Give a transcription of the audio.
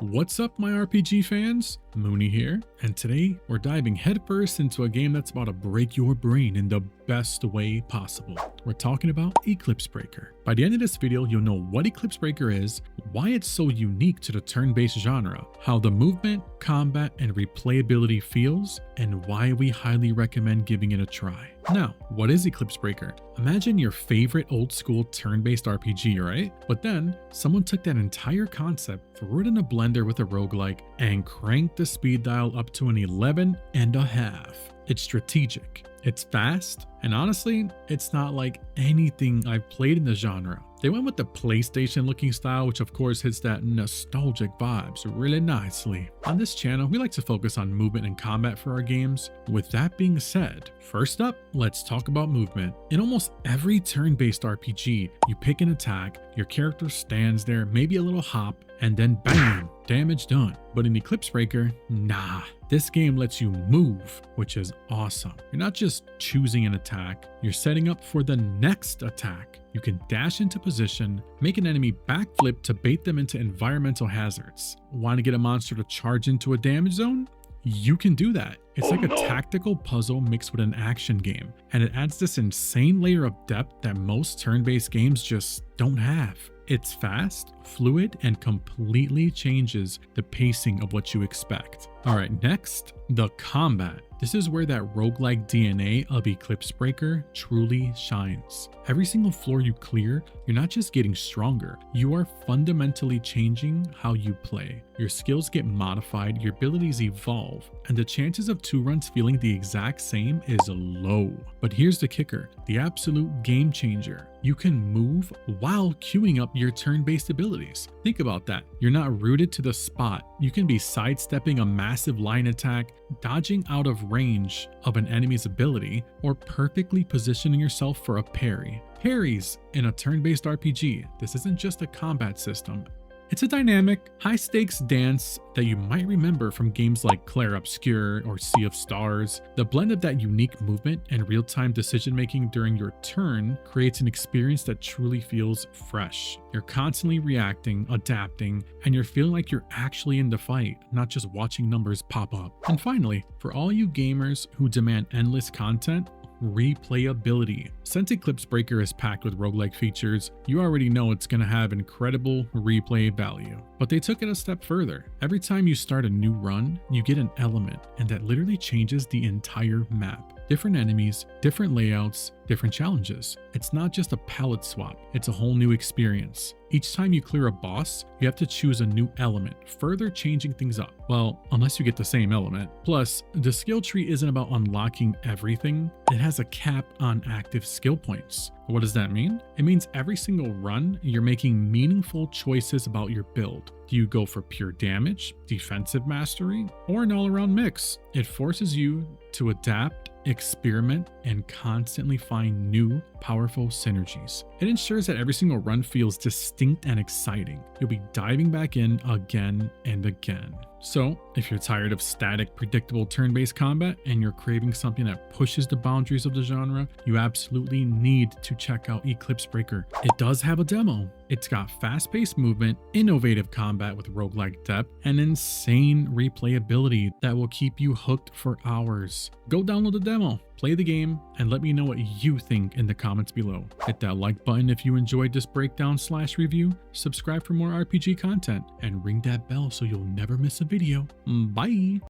What's up, my RPG fans? Mooney here, and today we're diving headfirst into a game that's about to break your brain in the best way possible. We're talking about Eclipse Breaker. By the end of this video, you'll know what Eclipse Breaker is, why it's so unique to the turn-based genre, how the movement, combat, and replayability feels, and why we highly recommend giving it a try. Now, what is Eclipse Breaker? Imagine your favorite old-school turn-based RPG, right? But then, someone took that entire concept, threw it in a blender with a roguelike, and cranked the speed dial up to an 11.5. It's strategic, it's fast, and honestly, it's not like anything I've played in the genre. They went with the PlayStation looking style, which of course hits that nostalgic vibes really nicely. On this channel, we like to focus on movement and combat for our games. With that being said, first up, let's talk about movement. In almost every turn-based RPG, you pick an attack, your character stands there, maybe a little hop, and then bam, damage done. But in Eclipse Breaker, nah. This game lets you move, which is awesome. You're not just choosing an attack, you're setting up for the next attack. You can dash into position, make an enemy backflip to bait them into environmental hazards. Want to get a monster to charge into a damage zone? You can do that. It's like a tactical puzzle mixed with an action game, and it adds this insane layer of depth that most turn-based games just don't have. It's fast, fluid, and completely changes the pacing of what you expect. Alright, next, the combat. This is where that roguelike DNA of Eclipse Breaker truly shines. Every single floor you clear, you're not just getting stronger, you are fundamentally changing how you play. Your skills get modified, your abilities evolve, and the chances of two runs feeling the exact same is low. But here's the kicker, the absolute game changer. You can move while queuing up your turn-based abilities. Think about that. You're not rooted to the spot. You can be sidestepping a massive line attack, dodging out of range of an enemy's ability, or perfectly positioning yourself for a parry. Parries in a turn-based RPG. This isn't just a combat system. It's a dynamic, high-stakes dance that you might remember from games like Clair Obscur or Sea of Stars. The blend of that unique movement and real-time decision-making during your turn creates an experience that truly feels fresh. You're constantly reacting, adapting, and you're feeling like you're actually in the fight, not just watching numbers pop up. And finally, for all you gamers who demand endless content, replayability. Since Eclipse Breaker is packed with roguelike features, you already know it's going to have incredible replay value. But they took it a step further. Every time you start a new run, you get an element, and that literally changes the entire map. Different enemies, different layouts, different challenges. It's not just a palette swap, it's a whole new experience. Each time you clear a boss, you have to choose a new element, further changing things up. Well, unless you get the same element. Plus, the skill tree isn't about unlocking everything, it has a cap on active skill points. What does that mean? It means every single run, you're making meaningful choices about your build. Do you go for pure damage, defensive mastery, or an all-around mix? It forces you to adapt, experiment, and constantly find new, powerful synergies. It ensures that every single run feels distinct and exciting. You'll be diving back in again and again. So, if you're tired of static, predictable turn-based combat and you're craving something that pushes the boundaries of the genre, you absolutely need to check out Eclipse Breaker. It does have a demo. It's got fast-paced movement, innovative combat with roguelike depth, and insane replayability that will keep you hooked for hours. Go download the demo, play the game, and let me know what you think in the comments below. Hit that like button if you enjoyed this breakdown/review, subscribe for more RPG content, and ring that bell so you'll never miss a video. Bye!